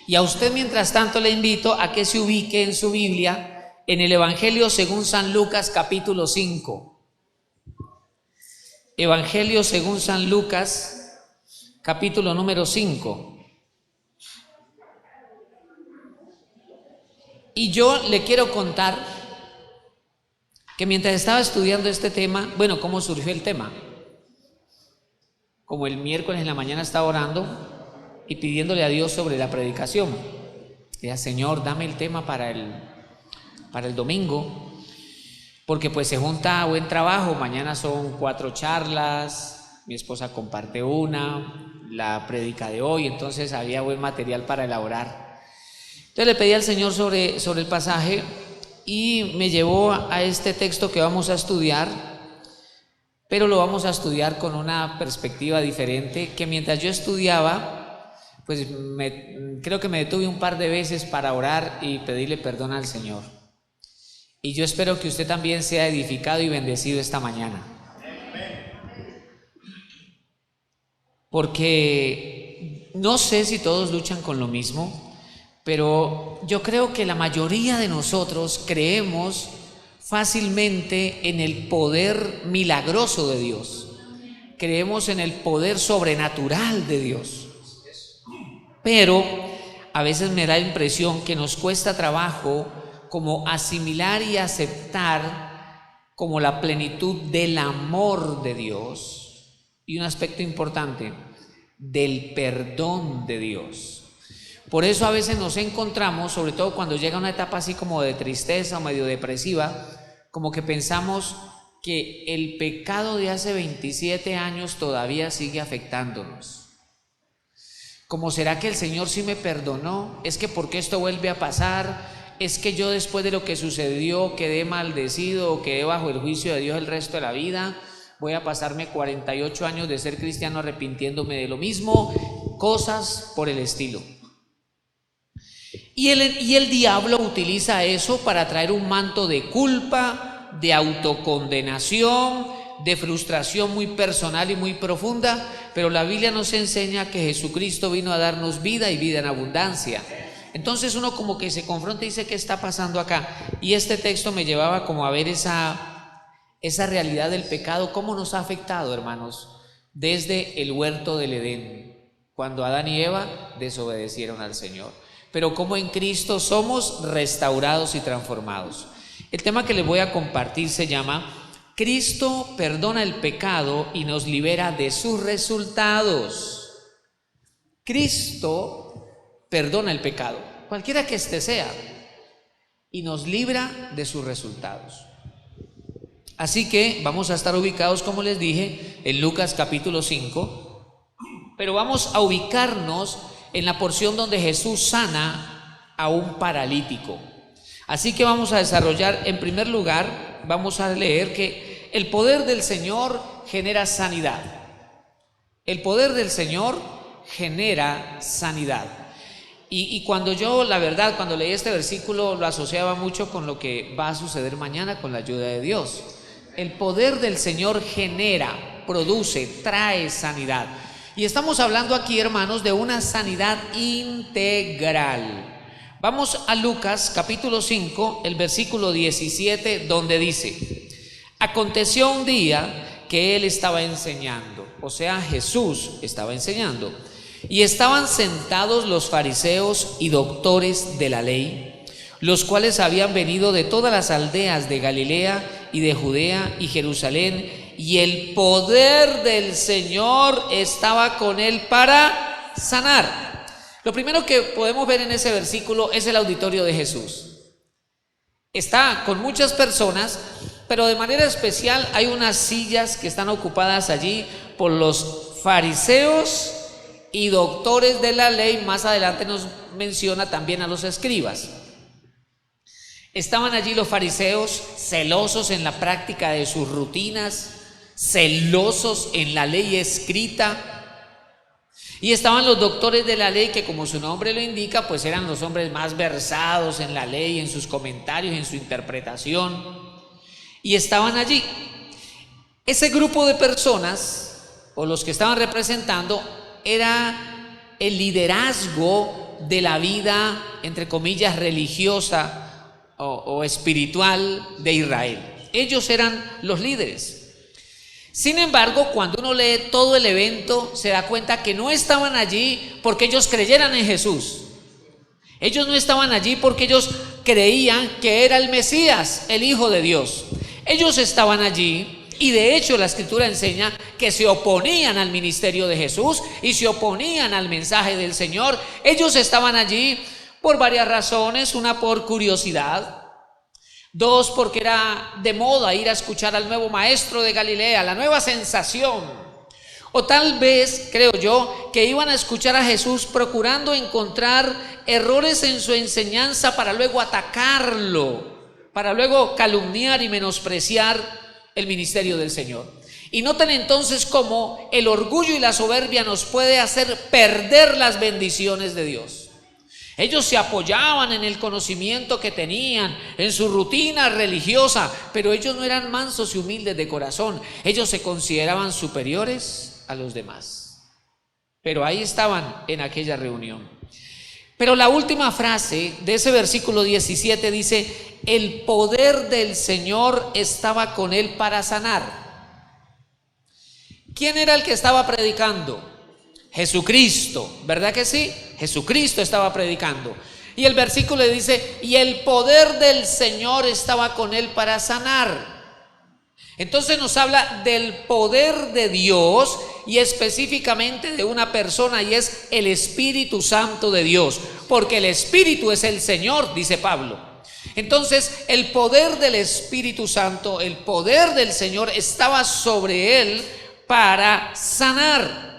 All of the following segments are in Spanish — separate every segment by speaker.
Speaker 1: Y a usted, mientras tanto, le invito a que se ubique en su Biblia en el Evangelio según San Lucas, capítulo 5. Evangelio según San Lucas, capítulo número 5. Y yo le quiero contar que mientras estaba estudiando este tema, bueno, ¿cómo surgió el tema? Como el miércoles en la mañana estaba orando y pidiéndole a Dios sobre la predicación. Decía, Señor, dame el tema para el domingo, porque pues se junta buen trabajo. Mañana son 4 charlas, mi esposa comparte una, la prédica de hoy, entonces había buen material para elaborar. Entonces le pedí al Señor sobre el pasaje y me llevó a este texto que vamos a estudiar, pero lo vamos a estudiar con una perspectiva diferente, que mientras yo estudiaba, pues creo que me detuve un par de veces para orar y pedirle perdón al Señor. Y yo espero que usted también sea edificado y bendecido esta mañana. Porque no sé si todos luchan con lo mismo, pero yo creo que la mayoría de nosotros creemos fácilmente en el poder milagroso de Dios. Creemos en el poder sobrenatural de Dios. Pero a veces me da la impresión que nos cuesta trabajo como asimilar y aceptar como la plenitud del amor de Dios y un aspecto importante, del perdón de Dios. Por eso a veces nos encontramos, sobre todo cuando llega una etapa así como de tristeza o medio depresiva, como que pensamos que el pecado de hace 27 años todavía sigue afectándonos. ¿Cómo será que el Señor sí me perdonó? ¿Es que por qué esto vuelve a pasar? ¿Es que yo después de lo que sucedió quedé maldecido o quedé bajo el juicio de Dios el resto de la vida? Voy a pasarme 48 años de ser cristiano arrepintiéndome de lo mismo, cosas por el estilo. Y el diablo utiliza eso para traer un manto de culpa, de autocondenación, de frustración muy personal y muy profunda, pero la Biblia nos enseña que Jesucristo vino a darnos vida y vida en abundancia. Entonces uno como que se confronta y dice, ¿qué está pasando acá? Y este texto me llevaba como a ver esa realidad del pecado, cómo nos ha afectado, hermanos, desde el huerto del Edén, cuando Adán y Eva desobedecieron al Señor. Pero como en Cristo somos restaurados y transformados. El tema que les voy a compartir se llama Cristo perdona el pecado y nos libera de sus resultados. Cristo perdona el pecado, cualquiera que éste sea, y nos libra de sus resultados. Así que vamos a estar ubicados, como les dije, en Lucas capítulo 5, pero vamos a ubicarnos en la porción donde Jesús sana a un paralítico. Así que vamos a desarrollar, en primer lugar, vamos a leer que el poder del Señor genera sanidad. El poder del Señor genera sanidad. Y cuando yo, la verdad, cuando leí este versículo, lo asociaba mucho con lo que va a suceder mañana con la ayuda de Dios. El poder del Señor genera, produce, trae sanidad. Y estamos hablando aquí, hermanos, de una sanidad integral. Vamos a Lucas capítulo 5, el versículo 17, donde dice: aconteció un día que él estaba enseñando, o sea, Jesús estaba enseñando, y estaban sentados los fariseos y doctores de la ley, los cuales habían venido de todas las aldeas de Galilea y de Judea y Jerusalén, y el poder del Señor estaba con él para sanar. Lo primero que podemos ver en ese versículo es el auditorio de Jesús. Está con muchas personas, pero de manera especial hay unas sillas que están ocupadas allí por los fariseos y doctores de la ley. Más adelante nos menciona también a los escribas. Estaban allí los fariseos celosos en la práctica de sus rutinas, celosos en la ley escrita, y estaban los doctores de la ley, que como su nombre lo indica, pues eran los hombres más versados en la ley, en sus comentarios, en su interpretación, y estaban allí. Ese grupo de personas, o los que estaban representando, era el liderazgo de la vida, entre comillas, religiosa o espiritual de Israel. Ellos eran los líderes. Sin embargo, cuando uno lee todo el evento, se da cuenta que no estaban allí porque ellos creyeran en Jesús. Ellos no estaban allí porque ellos creían que era el Mesías, el Hijo de Dios. Ellos estaban allí, y de hecho la Escritura enseña que se oponían al ministerio de Jesús y se oponían al mensaje del Señor. Ellos estaban allí por varias razones: una, por curiosidad; dos, porque era de moda ir a escuchar al nuevo maestro de Galilea, la nueva sensación; o tal vez, creo yo, que iban a escuchar a Jesús procurando encontrar errores en su enseñanza para luego atacarlo, para luego calumniar y menospreciar el ministerio del Señor. Y noten entonces cómo el orgullo y la soberbia nos puede hacer perder las bendiciones de Dios. Ellos se apoyaban en el conocimiento que tenían, en su rutina religiosa, pero ellos no eran mansos y humildes de corazón. Ellos se consideraban superiores a los demás. Pero ahí estaban en aquella reunión. Pero la última frase de ese versículo 17 dice: el poder del Señor estaba con él para sanar. ¿Quién era el que estaba predicando? Jesucristo, ¿verdad que sí? Jesucristo estaba predicando. Y el versículo le dice: y el poder del Señor estaba con él para sanar. Entonces nos habla del poder de Dios, y específicamente de una persona, y es el Espíritu Santo de Dios, porque el Espíritu es el Señor, dice Pablo. Entonces el poder del Espíritu Santo, el poder del Señor estaba sobre él para sanar.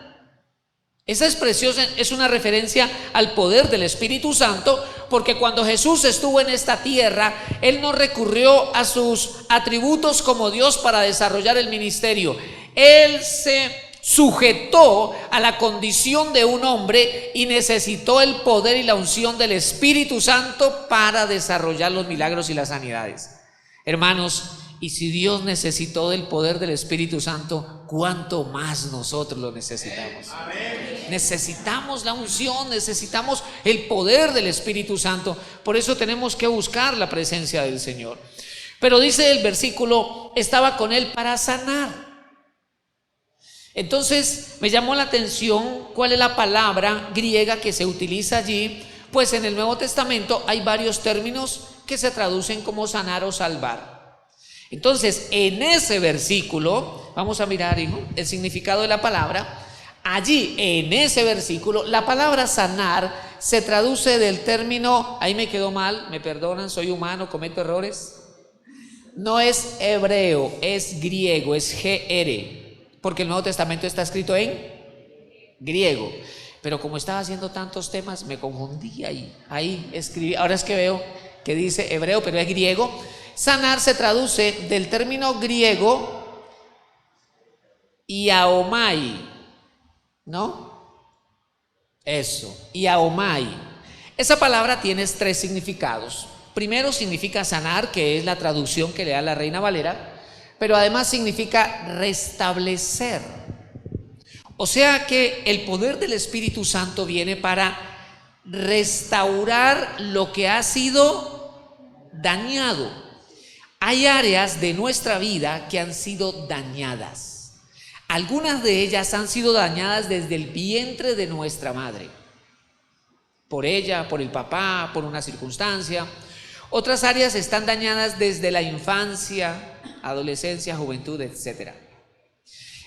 Speaker 1: Esa expresión es una referencia al poder del Espíritu Santo, porque cuando Jesús estuvo en esta tierra, Él no recurrió a sus atributos como Dios para desarrollar el ministerio. Él se sujetó a la condición de un hombre y necesitó el poder y la unción del Espíritu Santo para desarrollar los milagros y las sanidades. Hermanos, y si Dios necesitó del poder del Espíritu Santo, ¿cuánto más nosotros lo necesitamos? Amén. Necesitamos la unción, necesitamos el poder del Espíritu Santo. Por eso tenemos que buscar la presencia del Señor. Pero dice el versículo: estaba con él para sanar. Entonces me llamó la atención cuál es la palabra griega que se utiliza allí, pues en el Nuevo Testamento hay varios términos que se traducen como sanar o salvar. Entonces, en ese versículo, vamos a mirar, hijo, el significado de la palabra. Allí, en ese versículo, la palabra sanar se traduce del término, ahí me quedó mal, me perdonan, soy humano, cometo errores. No es hebreo, es griego, es GR, porque el Nuevo Testamento está escrito en griego. Pero como estaba haciendo tantos temas, me confundí ahí escribí. Ahora es que veo que dice hebreo, pero es griego. Sanar se traduce del término griego iaomai, ¿no? Eso, iaomai. Esa palabra tiene tres significados. Primero significa sanar, que es la traducción que le da la Reina Valera, pero además significa restablecer. O sea que el poder del Espíritu Santo viene para restaurar lo que ha sido dañado. Hay áreas de nuestra vida que han sido dañadas. Algunas de ellas han sido dañadas desde el vientre de nuestra madre. Por ella, por el papá, por una circunstancia. Otras áreas están dañadas desde la infancia, adolescencia, juventud, etc.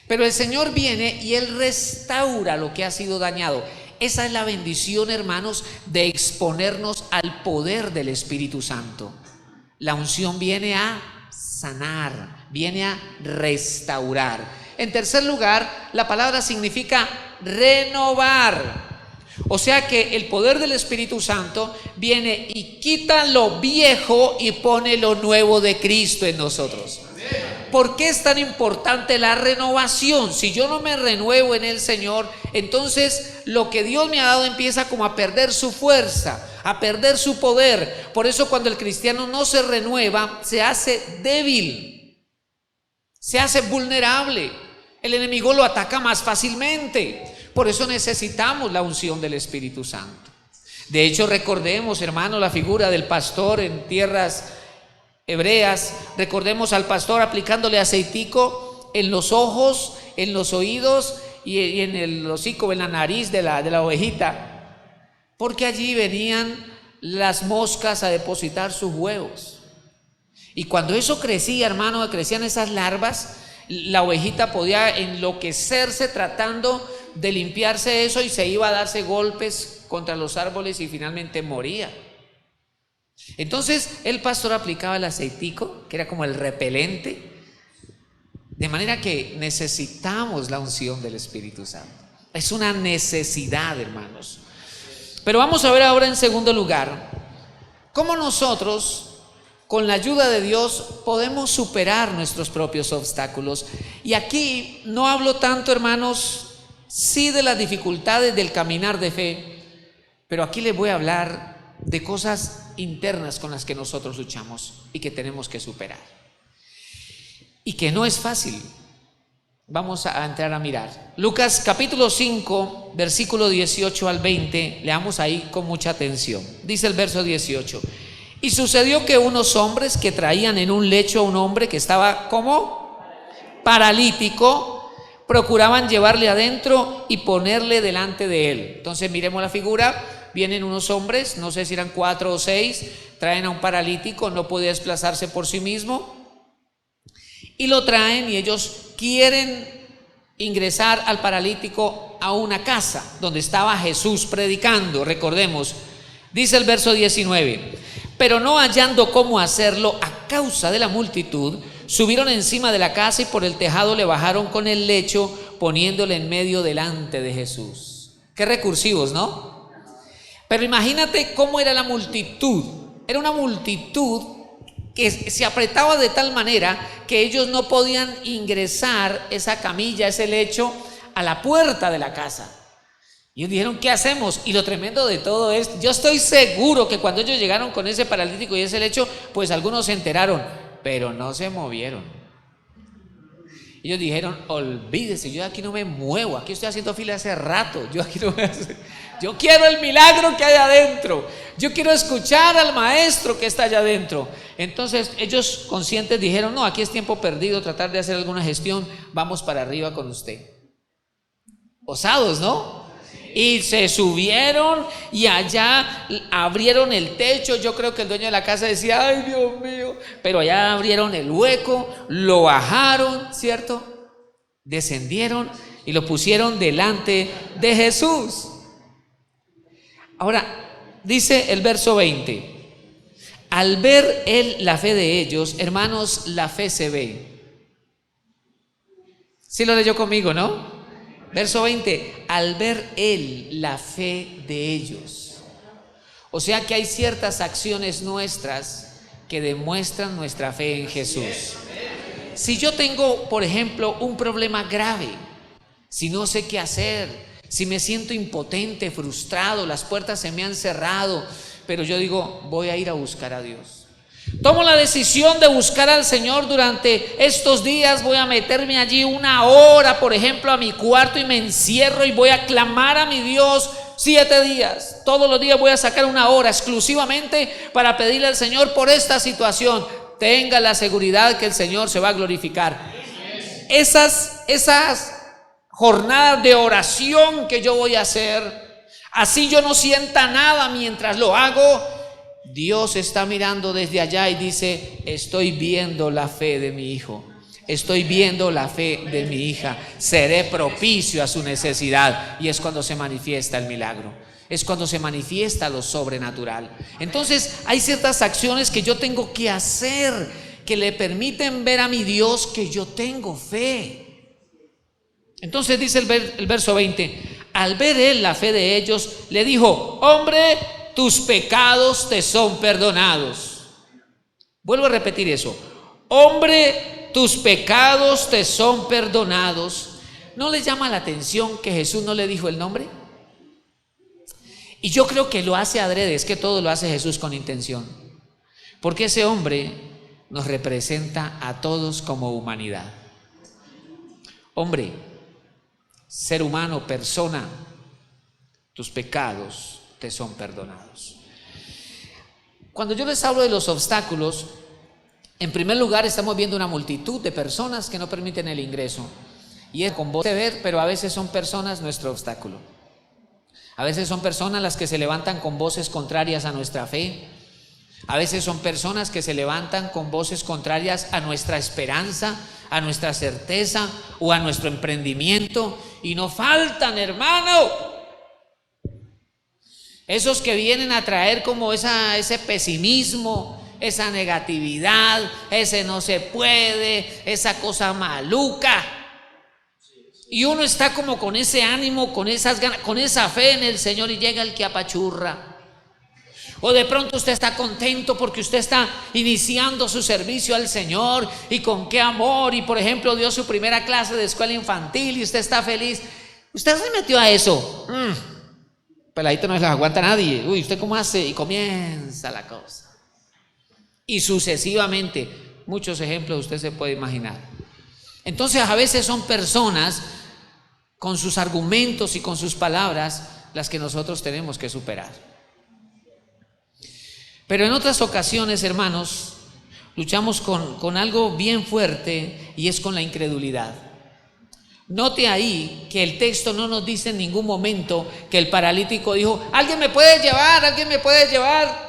Speaker 1: Pero el Señor viene y Él restaura lo que ha sido dañado. Esa es la bendición, hermanos, de exponernos al poder del Espíritu Santo. La unción viene a sanar, viene a restaurar. En tercer lugar, la palabra significa renovar. O sea que el poder del Espíritu Santo viene y quita lo viejo y pone lo nuevo de Cristo en nosotros. ¿Por qué es tan importante la renovación? Si yo no me renuevo en el Señor, entonces lo que Dios me ha dado empieza como a perder su fuerza, a perder su poder. Por eso cuando el cristiano no se renueva, se hace débil, se hace vulnerable. El enemigo lo ataca más fácilmente. Por eso necesitamos la unción del Espíritu Santo. De hecho, recordemos, hermano, la figura del pastor en tierras hebreas. Recordemos al pastor aplicándole aceitico en los ojos, en los oídos y en el hocico, en la nariz de la ovejita, porque allí venían las moscas a depositar sus huevos. Y cuando eso crecía, hermano, crecían esas larvas, la ovejita podía enloquecerse tratando de limpiarse eso y se iba a darse golpes contra los árboles y finalmente moría. Entonces el pastor aplicaba el aceitico, que era como el repelente, de manera que necesitamos la unción del Espíritu Santo. Es una necesidad, hermanos. Pero vamos a ver ahora, en segundo lugar, cómo nosotros, con la ayuda de Dios, podemos superar nuestros propios obstáculos. Y aquí no hablo tanto, hermanos, sí de las dificultades del caminar de fe, pero aquí les voy a hablar de cosas internas con las que nosotros luchamos y que tenemos que superar. Y que no es fácil. Vamos a entrar a mirar. Lucas capítulo 5, versículo 18 al 20, leamos ahí con mucha atención. Dice el verso 18: y sucedió que unos hombres que traían en un lecho a un hombre que estaba como paralítico, procuraban llevarle adentro y ponerle delante de él. Entonces miremos la figura. Vienen unos hombres, no sé si eran 4 o 6, traen a un paralítico, no podía desplazarse por sí mismo, y lo traen, y ellos quieren ingresar al paralítico a una casa donde estaba Jesús predicando. Recordemos, dice el verso 19: pero no hallando cómo hacerlo a causa de la multitud, subieron encima de la casa y por el tejado le bajaron con el lecho, poniéndole en medio delante de Jesús. Qué recursivos, ¿no? Pero imagínate cómo era la multitud. Era una multitud que se apretaba de tal manera que ellos no podían ingresar esa camilla, ese lecho, a la puerta de la casa. Y ellos dijeron: ¿qué hacemos? Y lo tremendo de todo es, yo estoy seguro que cuando ellos llegaron con ese paralítico y ese lecho, pues algunos se enteraron, pero no se movieron. Ellos dijeron: olvídese, yo aquí no me muevo, aquí estoy haciendo fila hace rato, yo aquí no me yo quiero el milagro que hay adentro, yo quiero escuchar al maestro que está allá adentro. Entonces ellos, conscientes, dijeron: no, aquí es tiempo perdido tratar de hacer alguna gestión, vamos para arriba con usted. Osados, ¿no? Y se subieron y allá abrieron el techo. Yo creo que el dueño de la casa decía: ay, Dios mío. Pero allá abrieron el hueco, lo bajaron, ¿cierto? Descendieron y lo pusieron delante de Jesús. Ahora, dice el verso 20: al ver él la fe de ellos, hermanos, la fe se ve. ¿Sí lo leyó conmigo, no? Verso 20: al ver él la fe de ellos. O sea que hay ciertas acciones nuestras que demuestran nuestra fe en Jesús. Si yo tengo, por ejemplo, un problema grave, si no sé qué hacer, si me siento impotente, frustrado, las puertas se me han cerrado, pero yo digo: voy a ir a buscar a Dios. Tomo la decisión de buscar al Señor durante estos días. Voy a meterme allí 1 hora, por ejemplo, a mi cuarto y me encierro y voy a clamar a mi Dios 7 días. Todos los días voy a sacar 1 hora exclusivamente para pedirle al Señor por esta situación. Tenga la seguridad que el Señor se va a glorificar. Esas jornadas de oración que yo voy a hacer, así yo no sienta nada mientras lo hago, Dios está mirando desde allá y dice: estoy viendo la fe de mi hijo, estoy viendo la fe de mi hija, seré propicio a su necesidad. Y es cuando se manifiesta el milagro, es cuando se manifiesta lo sobrenatural. Entonces hay ciertas acciones que yo tengo que hacer que le permiten ver a mi Dios que yo tengo fe. Entonces dice el verso 20: al ver él la fe de ellos, le dijo: hombre, tus pecados te son perdonados. Vuelvo a repetir eso: hombre, tus pecados te son perdonados. ¿No les llama la atención que Jesús no le dijo el nombre? Y yo creo que lo hace adrede, es que todo lo hace Jesús con intención, porque ese hombre nos representa a todos como humanidad. Hombre, ser humano, persona, tus pecados te son perdonados. Cuando yo les hablo de los obstáculos, en primer lugar estamos viendo una multitud de personas que no permiten el ingreso. Y es con voz de ver, pero a veces son personas nuestro obstáculo. A veces son personas las que se levantan con voces contrarias a nuestra fe. A veces son personas que se levantan con voces contrarias a nuestra esperanza, a nuestra certeza o a nuestro emprendimiento. Y no faltan, hermano, esos que vienen a traer como ese pesimismo, esa negatividad, ese no se puede, esa cosa maluca. Y uno está como con ese ánimo, con esas ganas, con esa fe en el Señor, y llega el que apachurra. O de pronto usted está contento porque usted está iniciando su servicio al Señor, y con qué amor, y por ejemplo dio su primera clase de escuela infantil y usted está feliz. Usted se metió a eso. Peladito no se las aguanta nadie. Uy, ¿usted cómo hace? Y comienza la cosa. Y sucesivamente, muchos ejemplos usted se puede imaginar. Entonces a veces son personas con sus argumentos y con sus palabras las que nosotros tenemos que superar. Pero en otras ocasiones, hermanos, luchamos con algo bien fuerte, y es con la incredulidad. Note ahí que el texto no nos dice en ningún momento que el paralítico dijo: alguien me puede llevar, alguien me puede llevar.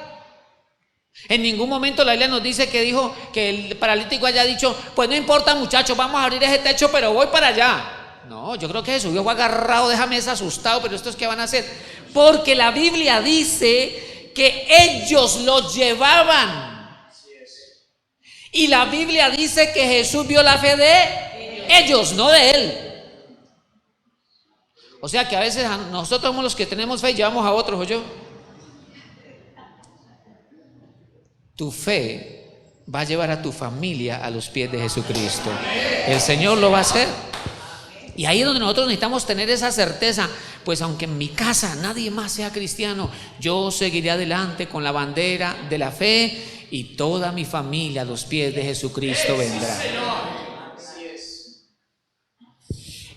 Speaker 1: En ningún momento la Biblia nos dice que dijo que el paralítico haya dicho: pues no importa, muchachos, vamos a abrir ese techo, pero voy para allá. No, yo creo que Jesús fue agarrado, déjame asustado, pero ¿estos qué van a hacer? Porque la Biblia dice que ellos lo llevaban. Y la Biblia dice que Jesús vio la fe de ellos, no de él. O sea que a veces nosotros somos los que tenemos fe y llevamos a otros, ¿o yo? Tu fe va a llevar a tu familia a los pies de Jesucristo. El Señor lo va a hacer. Y ahí es donde nosotros necesitamos tener esa certeza. Pues aunque en mi casa nadie más sea cristiano, yo seguiré adelante con la bandera de la fe, y toda mi familia a los pies de Jesucristo vendrá.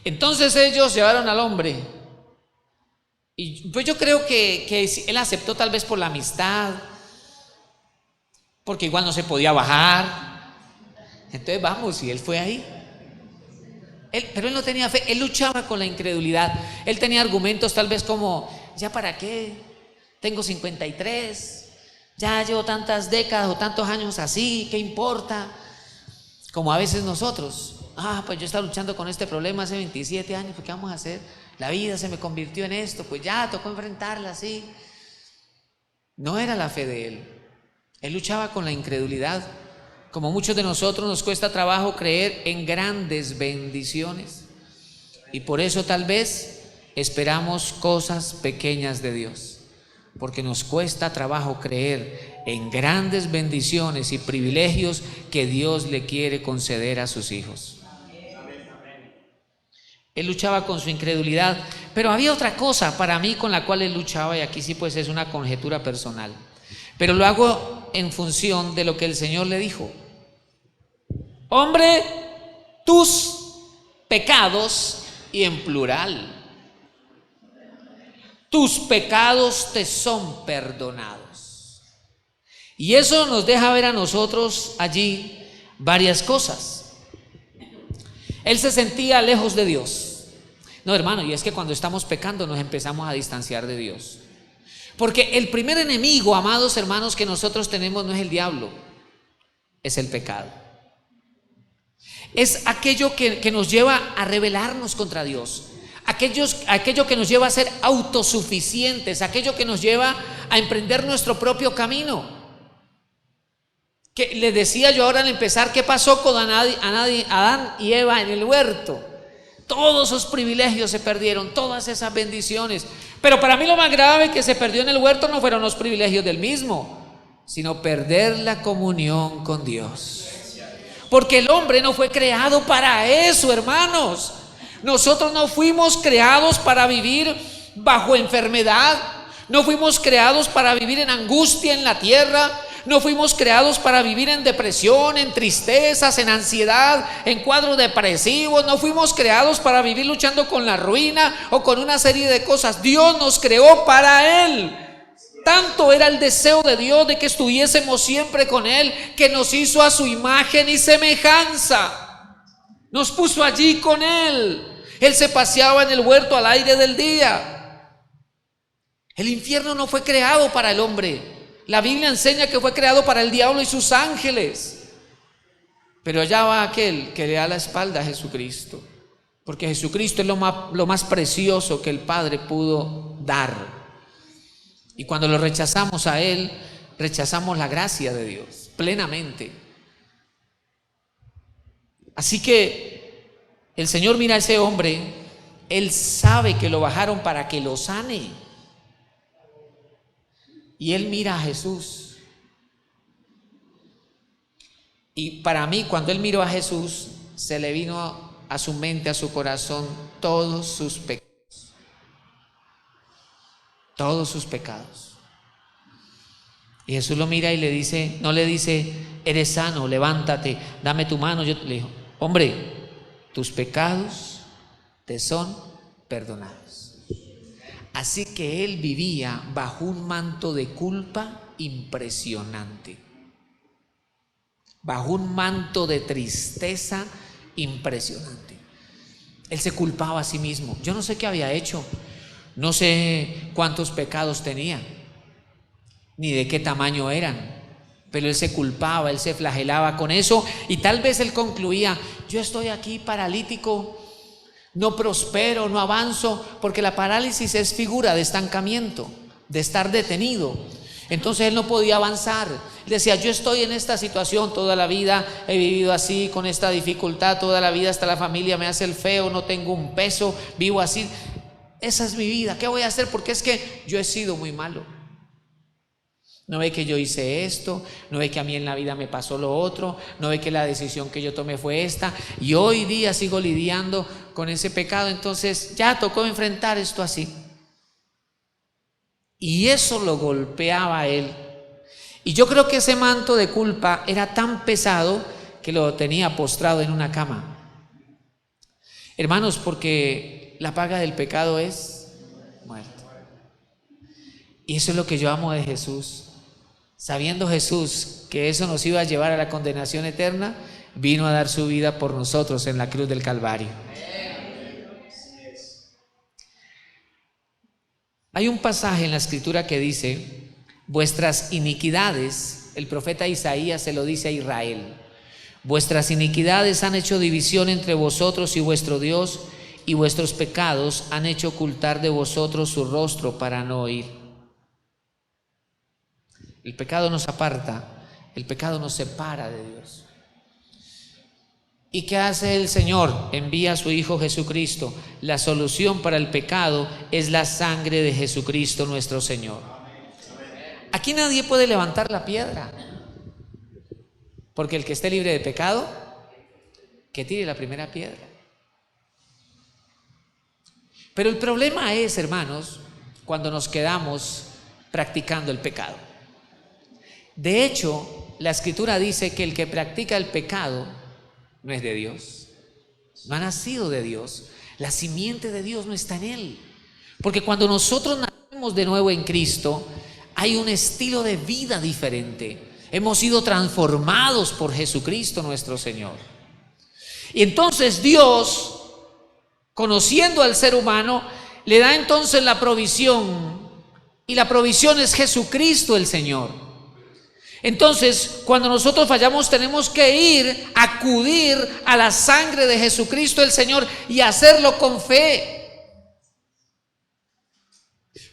Speaker 1: Entonces ellos llevaron al hombre, y pues yo creo que él aceptó, tal vez por la amistad, porque igual no se podía bajar. Entonces vamos, y él fue ahí. Pero él no tenía fe, él luchaba con la incredulidad. Él tenía argumentos tal vez como: ¿ya para qué? Tengo 53, ya llevo tantas décadas o tantos años así, ¿qué importa? Como a veces nosotros: pues yo estaba luchando con este problema hace 27 años, ¿pues qué vamos a hacer? La vida se me convirtió en esto, pues ya tocó enfrentarla así. No era la fe de él. Él luchaba con la incredulidad. Como muchos de nosotros, nos cuesta trabajo creer en grandes bendiciones, y por eso tal vez esperamos cosas pequeñas de Dios, porque nos cuesta trabajo creer en grandes bendiciones y privilegios que Dios le quiere conceder a sus hijos. Él luchaba con su incredulidad, pero había otra cosa para mí con la cual él luchaba, y aquí sí pues es una conjetura personal, pero lo hago en función de lo que el Señor le dijo: hombre, tus pecados, y en plural, tus pecados te son perdonados. Y eso nos deja ver a nosotros allí varias cosas. Él se sentía lejos de Dios. No, hermano, y es que cuando estamos pecando nos empezamos a distanciar de Dios. Porque el primer enemigo, amados hermanos, que nosotros tenemos no es el diablo, es el pecado. Es aquello que nos lleva a rebelarnos contra Dios, aquello que nos lleva a ser autosuficientes, aquello que nos lleva a emprender nuestro propio camino. Que les decía yo ahora al empezar, ¿qué pasó con Adán y Eva en el huerto? Todos esos privilegios se perdieron, todas esas bendiciones. Pero para mí lo más grave que se perdió en el huerto no fueron los privilegios del mismo, sino perder la comunión con Dios. Porque el hombre no fue creado para eso, hermanos. Nosotros no fuimos creados para vivir bajo enfermedad, no fuimos creados para vivir en angustia en la tierra, no fuimos creados para vivir en depresión, en tristezas, en ansiedad, en cuadros depresivos. No fuimos creados para vivir luchando con la ruina o con una serie de cosas. Dios nos creó para Él. Tanto era el deseo de Dios de que estuviésemos siempre con Él, que nos hizo a su imagen y semejanza. Nos puso allí con Él. Él se paseaba en el huerto al aire del día. El infierno no fue creado para el hombre. La Biblia enseña que fue creado para el diablo y sus ángeles. Pero allá va aquel que le da la espalda a Jesucristo, porque Jesucristo es lo más precioso que el Padre pudo dar. Y cuando lo rechazamos a Él, rechazamos la gracia de Dios plenamente. Así que el Señor mira a ese hombre, Él sabe que lo bajaron para que lo sane. Y Él mira a Jesús. Y para mí, cuando Él miró a Jesús, se le vino a su mente, a su corazón, todos sus pecados. Todos sus pecados. Y Jesús lo mira y le dice, no le dice, eres sano, levántate, dame tu mano. Le dijo, hombre, tus pecados te son perdonados. Así que él vivía bajo un manto de culpa impresionante, bajo un manto de tristeza impresionante. Él se culpaba a sí mismo. Yo no sé qué había hecho, no sé cuántos pecados tenía, ni de qué tamaño eran, pero él se culpaba, él se flagelaba con eso, y tal vez él concluía, yo estoy aquí paralítico, no prospero, no avanzo, porque la parálisis es figura de estancamiento, de estar detenido. Entonces él no podía avanzar. Él decía, yo estoy en esta situación, toda la vida he vivido así, con esta dificultad, toda la vida hasta la familia me hace el feo, no tengo un peso, vivo así. Esa es mi vida, ¿qué voy a hacer? Porque es que yo he sido muy malo. No ve que yo hice esto, no ve que a mí en la vida me pasó lo otro, no ve que la decisión que yo tomé fue esta, y hoy día sigo lidiando con ese pecado. Entonces ya tocó enfrentar esto así. Y eso lo golpeaba a él. Y yo creo que ese manto de culpa era tan pesado que lo tenía postrado en una cama. Hermanos, porque la paga del pecado es muerte. Y eso es lo que yo amo de Jesús. Sabiendo Jesús que eso nos iba a llevar a la condenación eterna, vino a dar su vida por nosotros en la cruz del Calvario. Hay un pasaje en la Escritura que dice, vuestras iniquidades, el profeta Isaías se lo dice a Israel, vuestras iniquidades han hecho división entre vosotros y vuestro Dios, y vuestros pecados han hecho ocultar de vosotros su rostro para no oír. El pecado nos aparta, el pecado nos separa de Dios. ¿Y qué hace el Señor? Envía a su Hijo Jesucristo. La solución para el pecado es la sangre de Jesucristo nuestro Señor. Aquí nadie puede levantar la piedra, porque el que esté libre de pecado, que tire la primera piedra. Pero el problema es, hermanos, cuando nos quedamos practicando el pecado. De hecho, la Escritura dice que el que practica el pecado no es de Dios, no ha nacido de Dios, la simiente de Dios no está en él. Porque cuando nosotros nacemos de nuevo en Cristo, hay un estilo de vida diferente. Hemos sido transformados por Jesucristo nuestro Señor. Y entonces Dios, conociendo al ser humano, le da entonces la provisión, y la provisión es Jesucristo el Señor. Entonces, cuando nosotros fallamos, tenemos que acudir a la sangre de Jesucristo el Señor y hacerlo con fe.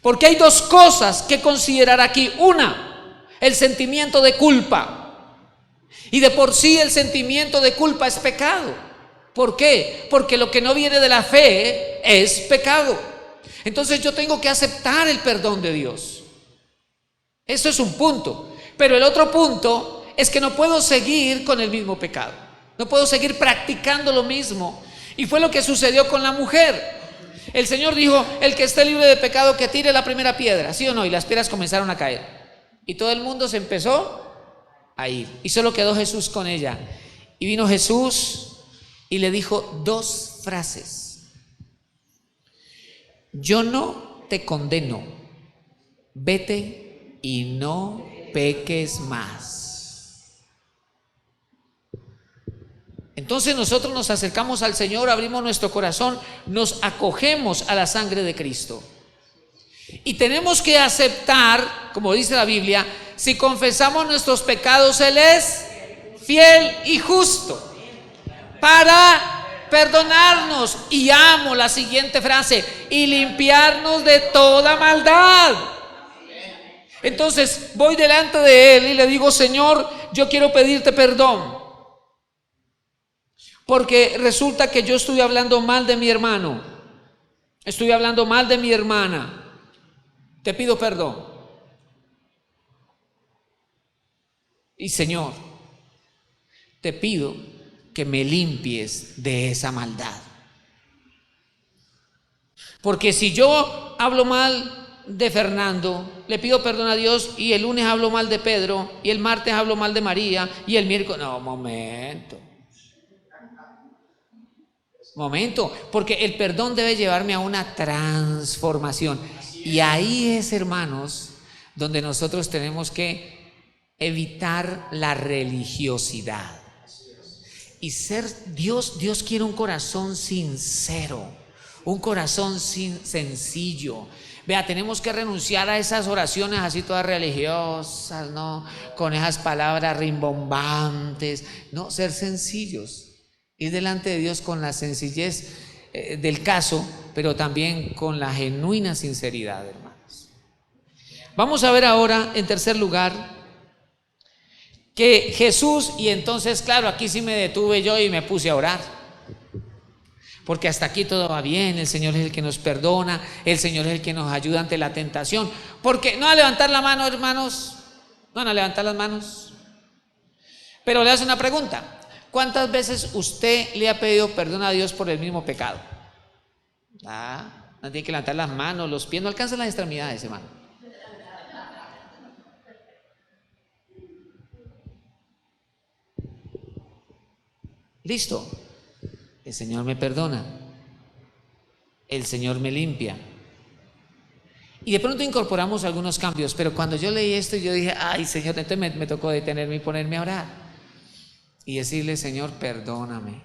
Speaker 1: Porque hay dos cosas que considerar aquí. Una, el sentimiento de culpa. Y de por sí el sentimiento de culpa es pecado. ¿Por qué? Porque lo que no viene de la fe es pecado. Entonces yo tengo que aceptar el perdón de Dios. Eso es un punto. Pero el otro punto es que no puedo seguir con el mismo pecado. No puedo seguir practicando lo mismo. Y fue lo que sucedió con la mujer. El Señor dijo, el que esté libre de pecado que tire la primera piedra, ¿sí o no? Y las piedras comenzaron a caer. Y todo el mundo se empezó a ir. Y solo quedó Jesús con ella. Y vino Jesús y le dijo dos frases. Yo no te condeno. Vete y no peques más. Entonces nosotros nos acercamos al Señor, abrimos nuestro corazón, nos acogemos a la sangre de Cristo. Y tenemos que aceptar, como dice la Biblia, si confesamos nuestros pecados, Él es fiel y justo para perdonarnos. Y amo la siguiente frase: y limpiarnos de toda maldad. Entonces voy delante de Él y le digo: Señor, yo quiero pedirte perdón, porque resulta que yo estoy hablando mal de mi hermano, estoy hablando mal de mi hermana. Te pido perdón. Y Señor, te pido que me limpies de esa maldad. Porque si yo hablo mal de Fernando, le pido perdón a Dios, y el lunes hablo mal de Pedro, y el martes hablo mal de María, y el miércoles... No, momento, porque el perdón debe llevarme a una transformación. Y ahí es, hermanos, donde nosotros tenemos que evitar la religiosidad y ser Dios quiere un corazón sincero, un corazón sencillo. Vea, tenemos que renunciar a esas oraciones así todas religiosas, ¿no? Con esas palabras rimbombantes, no, ser sencillos, ir delante de Dios con la sencillez del caso, pero también con la genuina sinceridad, hermanos. Vamos a ver ahora, en tercer lugar, que Jesús, y entonces, claro, aquí sí me detuve yo y me puse a orar, porque hasta aquí todo va bien, el Señor es el que nos perdona, el Señor es el que nos ayuda ante la tentación. Porque no a levantar la mano, hermanos, no a levantar las manos, pero le hace una pregunta: ¿cuántas veces usted le ha pedido perdón a Dios por el mismo pecado? No tiene que levantar las manos, los pies, no alcanzan las extremidades, hermano. Listo. El Señor me perdona, el Señor me limpia. Y de pronto incorporamos algunos cambios, pero cuando yo leí esto, yo dije: ay, Señor, entonces me tocó detenerme y ponerme a orar y decirle: Señor, perdóname.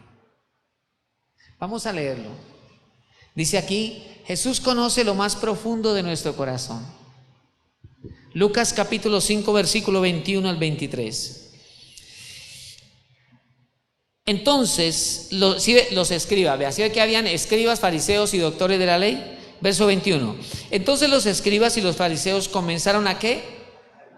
Speaker 1: Vamos a leerlo. Dice aquí: Jesús conoce lo más profundo de nuestro corazón. Lucas capítulo 5, versículo 21 al 23. Entonces los escribas, vea, ¿sí ve que habían escribas, fariseos y doctores de la ley? Verso 21. Entonces los escribas y los fariseos comenzaron ¿a qué?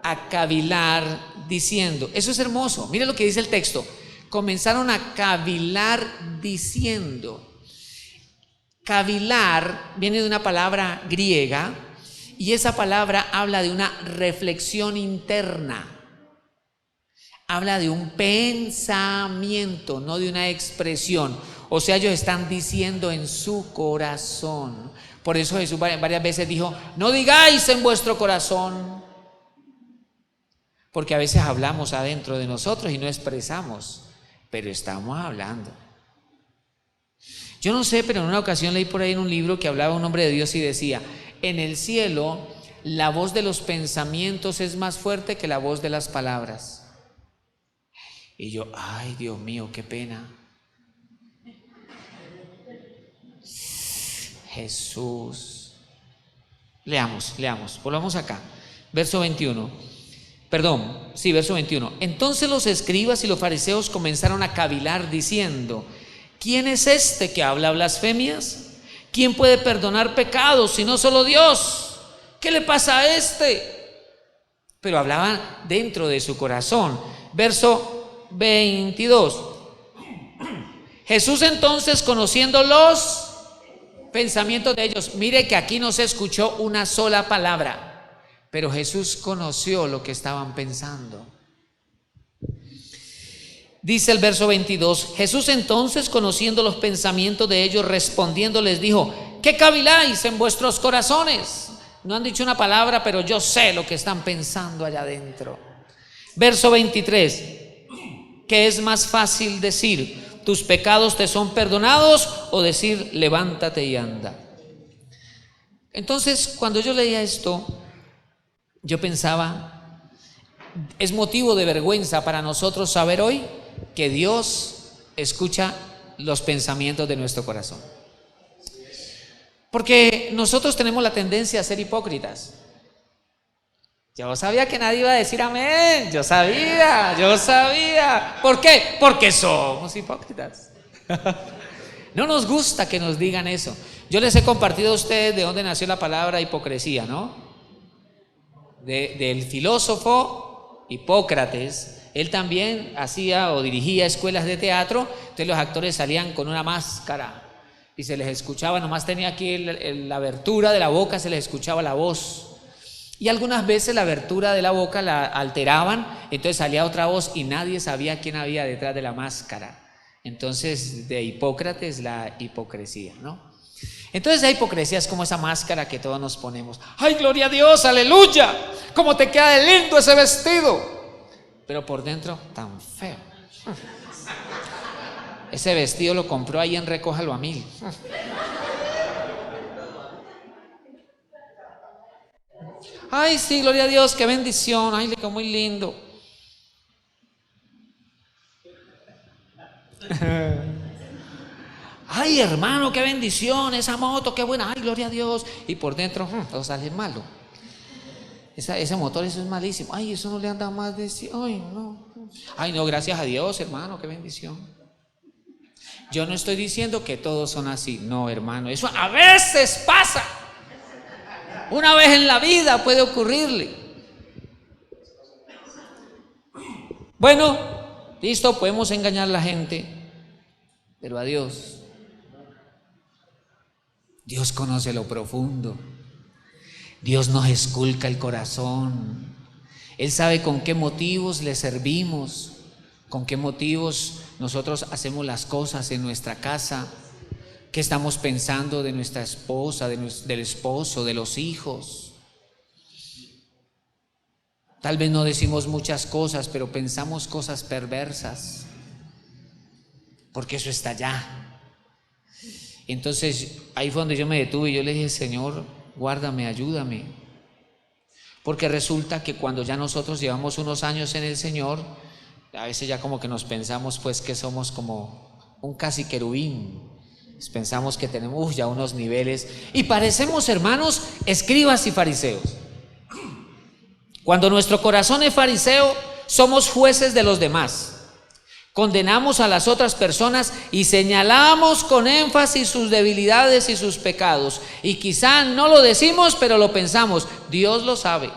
Speaker 1: A cavilar diciendo. Eso es hermoso, mire lo que dice el texto: comenzaron a cavilar diciendo. Cavilar viene de una palabra griega, y esa palabra habla de una reflexión interna. Habla de un pensamiento, no de una expresión. O sea, ellos están diciendo en su corazón. Por eso Jesús varias veces dijo: no digáis en vuestro corazón. Porque a veces hablamos adentro de nosotros y no expresamos, pero estamos hablando. Yo no sé, pero en una ocasión leí por ahí en un libro que hablaba un hombre de Dios y decía: en el cielo la voz de los pensamientos es más fuerte que la voz de las palabras. Y yo: ay, Dios mío, qué pena. Jesús. Leamos, volvamos acá. Verso 21. Verso 21. Entonces los escribas y los fariseos comenzaron a cavilar diciendo: ¿quién es este que habla blasfemias? ¿Quién puede perdonar pecados si no solo Dios? ¿Qué le pasa a este? Pero hablaban dentro de su corazón. Verso 22. Jesús entonces, conociendo los pensamientos de ellos, mire que aquí no se escuchó una sola palabra, pero Jesús conoció lo que estaban pensando. Dice el verso 22: Jesús entonces, conociendo los pensamientos de ellos, respondiendo les dijo: ¿qué caviláis en vuestros corazones? No han dicho una palabra, pero yo sé lo que están pensando allá adentro. Verso 23. ¿Qué es más fácil decir: tus pecados te son perdonados, o decir: levántate y anda? Entonces, cuando yo leía esto, Yo pensaba, es motivo de vergüenza para nosotros saber hoy que Dios escucha los pensamientos de nuestro corazón. Porque nosotros tenemos la tendencia a ser hipócritas. Yo sabía que nadie iba a decir amén. Yo sabía. ¿Por qué? Porque somos hipócritas. No nos gusta que nos digan eso. Yo les he compartido a ustedes de dónde nació la palabra hipocresía, ¿no? Del filósofo Hipócrates. Él también hacía o dirigía escuelas de teatro. Entonces los actores salían con una máscara y se les escuchaba, nomás tenía aquí la abertura de la boca, se les escuchaba la voz. Y algunas veces la abertura de la boca la alteraban, entonces salía otra voz y nadie sabía quién había detrás de la máscara. Entonces, de Hipócrates, la hipocresía, ¿no? Entonces la hipocresía es como esa máscara que todos nos ponemos. ¡Ay, gloria a Dios, aleluya! ¿Cómo te queda de lindo ese vestido? Pero por dentro, tan feo. Ese vestido lo compró ahí en Recójalo a 1000. Ay, sí, gloria a Dios, qué bendición. Ay, le quedó muy lindo. Ay, hermano, qué bendición, esa moto, qué buena. Ay, gloria a Dios. Y por dentro, todo sale malo. Ese motor, eso es malísimo. Ay, eso no le anda más de... Ay, no. Ay, no, gracias a Dios, hermano, qué bendición. Yo no estoy diciendo que todos son así. No, hermano, eso a veces pasa. Una vez en la vida puede ocurrirle. Bueno, listo, podemos engañar a la gente, pero a Dios conoce lo profundo. Dios nos esculca el corazón. Él sabe con qué motivos le servimos, con qué motivos nosotros hacemos las cosas en nuestra casa, qué estamos pensando de nuestra esposa, del esposo, de los hijos. Tal vez no decimos muchas cosas, pero pensamos cosas perversas, porque eso está allá. Entonces ahí fue donde yo me detuve y yo le dije: Señor, guárdame, ayúdame. Porque resulta que cuando ya nosotros llevamos unos años en el Señor, a veces ya como que nos pensamos pues que somos como un casi querubín. Pensamos que tenemos ya unos niveles y parecemos, hermanos, escribas y fariseos. Cuando nuestro corazón es fariseo, somos jueces de los demás. Condenamos a las otras personas y señalamos con énfasis sus debilidades y sus pecados. Y quizá no lo decimos, pero lo pensamos. Dios lo sabe.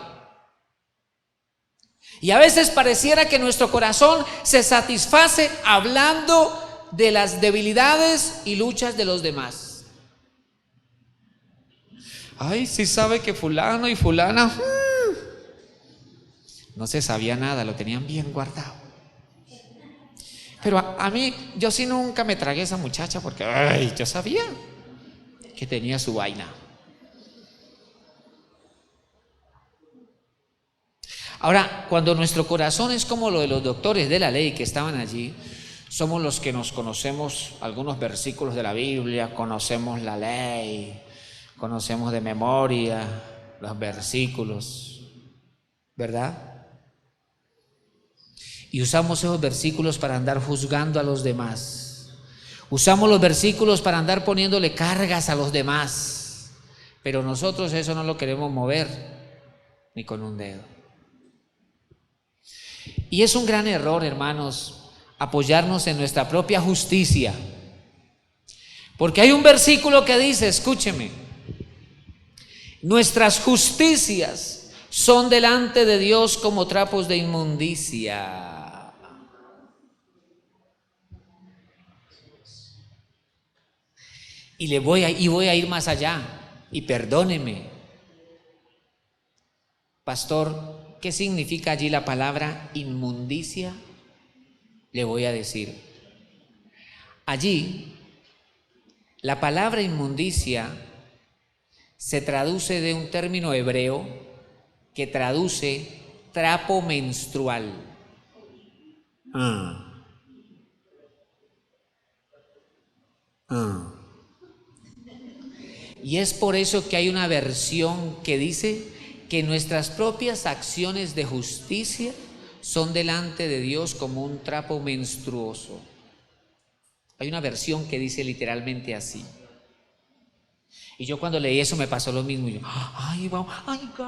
Speaker 1: Y a veces pareciera que nuestro corazón se satisface hablando de las debilidades y luchas de los demás. Ay, sí sabe que fulano y fulana no se sabía nada, lo tenían bien guardado. Pero a mí, yo sí nunca me tragué a esa muchacha porque, ay, yo sabía que tenía su vaina. Ahora, cuando nuestro corazón es como lo de los doctores de la ley que estaban allí, somos los que nos conocemos algunos versículos de la Biblia, conocemos la ley, conocemos de memoria los versículos, ¿verdad? Y usamos esos versículos para andar juzgando a los demás. Usamos los versículos para andar poniéndole cargas a los demás. Pero nosotros eso no lo queremos mover ni con un dedo. Y es un gran error, hermanos, apoyarnos en nuestra propia justicia. Porque hay un versículo que dice, escúcheme, nuestras justicias son delante de Dios como trapos de inmundicia. Y voy a ir más allá. Y perdóneme, pastor, ¿qué significa allí la palabra inmundicia? Le voy a decir. Allí, la palabra inmundicia se traduce de un término hebreo que traduce trapo menstrual. Y es por eso que hay una versión que dice que nuestras propias acciones de justicia son delante de Dios como un trapo menstruoso. Hay una versión que dice literalmente así. Y yo cuando leí eso me pasó lo mismo. Y yo, ay, vamos, ay, God.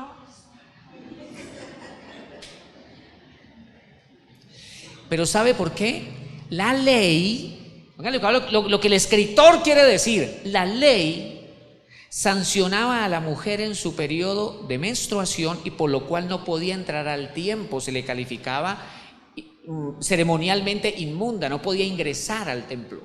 Speaker 1: Pero ¿sabe por qué? La ley, lo que el escritor quiere decir, la ley sancionaba a la mujer en su periodo de menstruación y por lo cual no podía entrar al templo, se le calificaba ceremonialmente inmunda, no podía ingresar al templo.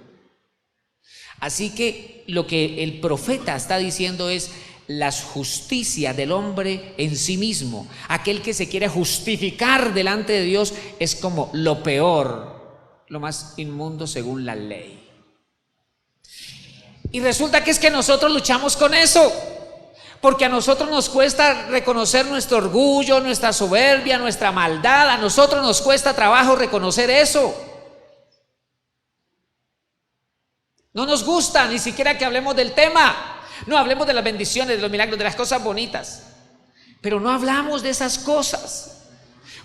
Speaker 1: Así que lo que el profeta está diciendo es la justicia del hombre en sí mismo. Aquel que se quiere justificar delante de Dios es como lo peor, lo más inmundo según la ley. Y resulta que es que nosotros luchamos con eso, porque a nosotros nos cuesta reconocer nuestro orgullo, nuestra soberbia, nuestra maldad. A nosotros nos cuesta trabajo reconocer eso. No nos gusta ni siquiera que hablemos del tema. No hablemos de las bendiciones, de los milagros, de las cosas bonitas, pero no hablamos de esas cosas,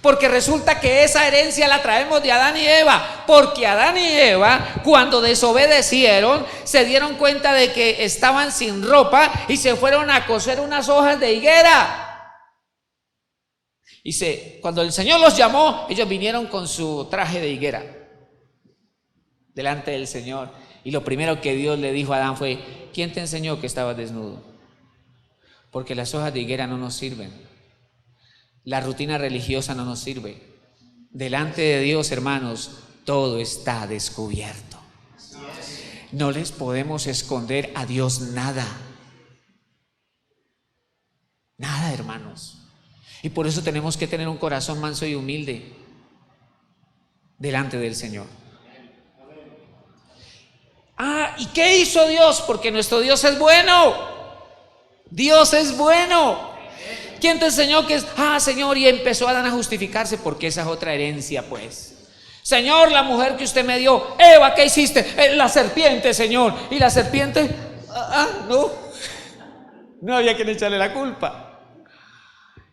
Speaker 1: porque resulta que esa herencia la traemos de Adán y Eva, porque Adán y Eva, cuando desobedecieron, se dieron cuenta de que estaban sin ropa y se fueron a coser unas hojas de higuera. Cuando el Señor los llamó, ellos vinieron con su traje de higuera delante del Señor. Y lo primero que Dios le dijo a Adán fue: ¿quién te enseñó que estabas desnudo? Porque las hojas de higuera no nos sirven. La rutina religiosa no nos sirve. Delante de Dios, hermanos, todo está descubierto. No les podemos esconder a Dios nada. Nada, hermanos. Y por eso tenemos que tener un corazón manso y humilde delante del Señor. ¿Y qué hizo Dios? Porque nuestro Dios es bueno. Dios es bueno. ¿Quién te enseñó que es? Señor, y empezó Adán a justificarse, porque esa es otra herencia, pues. Señor, la mujer que usted me dio, Eva, ¿qué hiciste? La serpiente, Señor. Y la serpiente, no había quien echarle la culpa.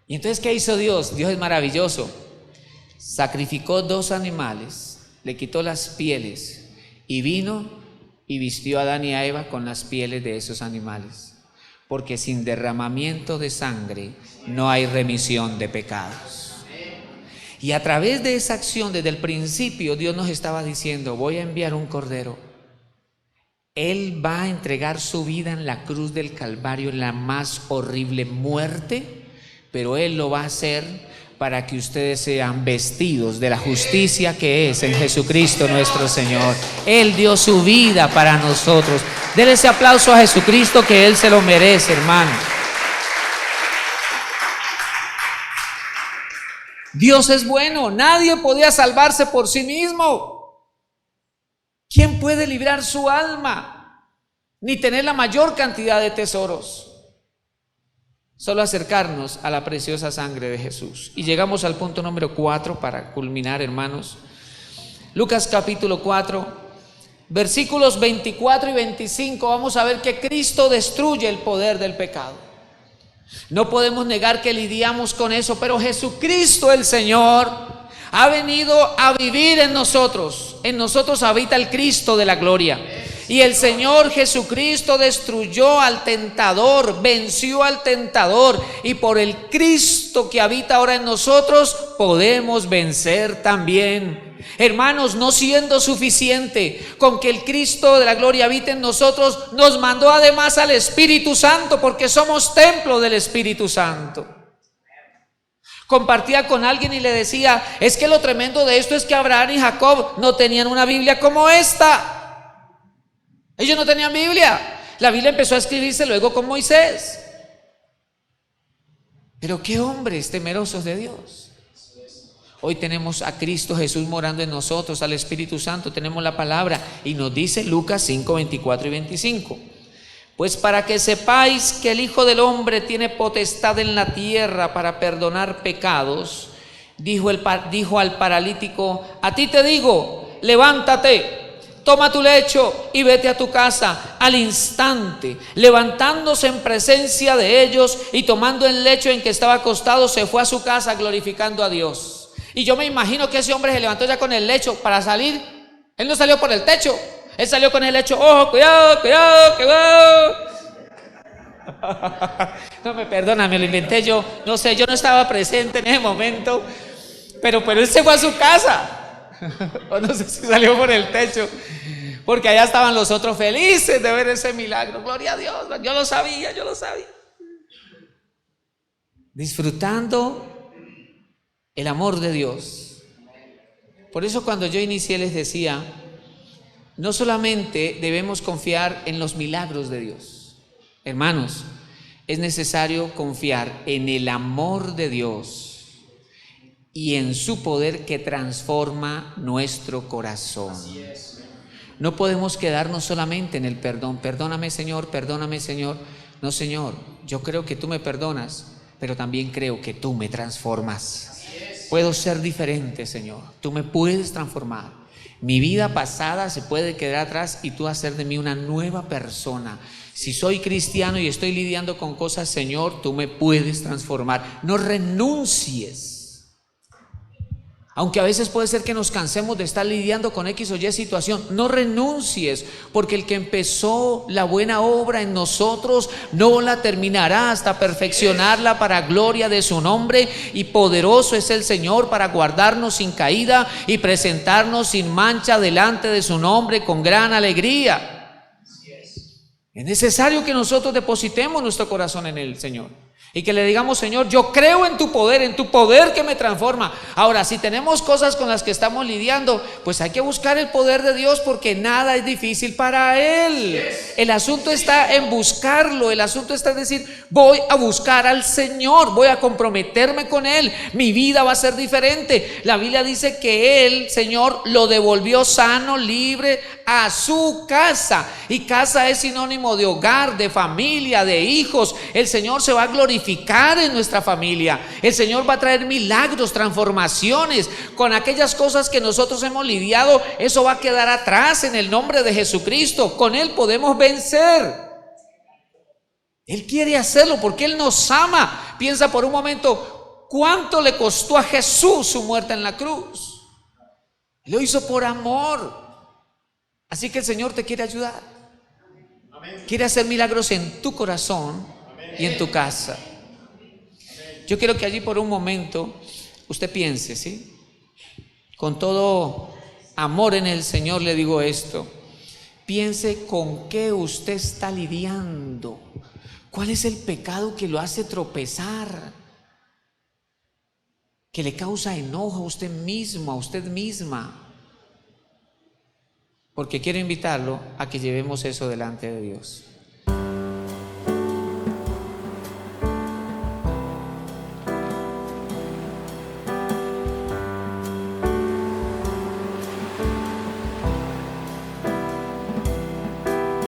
Speaker 1: Y entonces, ¿qué hizo Dios? Dios es maravilloso. Sacrificó 2 animales, le quitó las pieles y vino y vistió a Adán y a Eva con las pieles de esos animales, porque sin derramamiento de sangre no hay remisión de pecados. Y a través de esa acción, desde el principio, Dios nos estaba diciendo: voy a enviar un cordero. Él va a entregar su vida en la cruz del Calvario, en la más horrible muerte, pero Él lo va a hacer para que ustedes sean vestidos de la justicia que es en Jesucristo nuestro Señor. Él dio su vida para nosotros. Denle ese aplauso a Jesucristo, que Él se lo merece, hermano. Dios es bueno. Nadie podía salvarse por sí mismo. ¿Quién puede librar su alma? Ni tener la mayor cantidad de tesoros. Solo acercarnos a la preciosa sangre de Jesús. Y llegamos al punto número 4 para culminar, hermanos. Lucas capítulo 4, versículos 24 y 25. Vamos a ver que Cristo destruye el poder del pecado. No podemos negar que lidiamos con eso, pero Jesucristo el Señor ha venido a vivir en nosotros. En nosotros habita el Cristo de la gloria. Y el Señor Jesucristo destruyó al tentador, venció al tentador, y por el Cristo que habita ahora en nosotros podemos vencer también. Hermanos, no siendo suficiente con que el Cristo de la gloria habite en nosotros, nos mandó además al Espíritu Santo, porque somos templo del Espíritu Santo. Compartía con alguien y le decía: es que lo tremendo de esto es que Abraham y Jacob no tenían una Biblia como esta. Ellos no tenían Biblia. La Biblia empezó a escribirse luego con Moisés. Pero qué hombres temerosos de Dios. Hoy tenemos a Cristo Jesús morando en nosotros, al Espíritu Santo, tenemos la palabra, y nos dice Lucas 5, 24 y 25: pues para que sepáis que el Hijo del Hombre tiene potestad en la tierra para perdonar pecados, dijo al paralítico: a ti te digo, levántate, toma tu lecho y vete a tu casa. Al instante, levantándose en presencia de ellos y tomando el lecho en que estaba acostado, se fue a su casa glorificando a Dios. Y yo me imagino que ese hombre se levantó ya con el lecho para salir. Él no salió por el techo, él salió con el lecho. Ojo, cuidado, cuidado, cuidado. No, perdóname, lo inventé yo. No sé, yo no estaba presente en ese momento. Pero él se fue a su casa. O no sé si salió por el techo, porque allá estaban los otros felices de ver ese milagro. Gloria a Dios, yo lo sabía. Disfrutando el amor de Dios. Por eso cuando yo inicié les decía, no solamente debemos confiar en los milagros de Dios, hermanos, es necesario confiar en el amor de Dios y en su poder que transforma nuestro corazón. No podemos quedarnos solamente en el perdón. Perdóname, Señor, perdóname, Señor. No, Señor, yo creo que tú me perdonas, pero también creo que tú me transformas. Puedo ser diferente, Señor. Tú me puedes transformar. Mi vida pasada se puede quedar atrás y tú hacer de mí una nueva persona. Si soy cristiano y estoy lidiando con cosas, Señor, tú me puedes transformar. No renuncies. Aunque a veces puede ser que nos cansemos de estar lidiando con X o Y situación, no renuncies, porque el que empezó la buena obra en nosotros no la terminará hasta perfeccionarla para gloria de su nombre, y poderoso es el Señor para guardarnos sin caída y presentarnos sin mancha delante de su nombre con gran alegría. Es necesario que nosotros depositemos nuestro corazón en el Señor y que le digamos: Señor, yo creo en tu poder que me transforma. Ahora, si tenemos cosas con las que estamos lidiando, pues hay que buscar el poder de Dios, porque nada es difícil para Él. El asunto está en buscarlo, el asunto está en decir: voy a buscar al Señor, voy a comprometerme con Él, mi vida va a ser diferente. La Biblia dice que Él, Señor, lo devolvió sano, libre a su casa, y casa es sinónimo de hogar, de familia, de hijos. El Señor se va a glorificar en nuestra familia. El Señor va a traer milagros, transformaciones. Con aquellas cosas que nosotros hemos lidiado, eso va a quedar atrás en el nombre de Jesucristo. Con Él podemos vencer. Él quiere hacerlo porque Él nos ama. Piensa por un momento cuánto le costó a Jesús su muerte en la cruz. Lo hizo por amor. Así que el Señor te quiere ayudar. Quiere hacer milagros en tu corazón y en tu casa. Yo quiero que allí por un momento usted piense, ¿sí? Con todo amor en el Señor le digo esto. Piense con qué usted está lidiando. ¿Cuál es el pecado que lo hace tropezar? Que le causa enojo a usted mismo, a usted misma. Porque quiero invitarlo a que llevemos eso delante de Dios.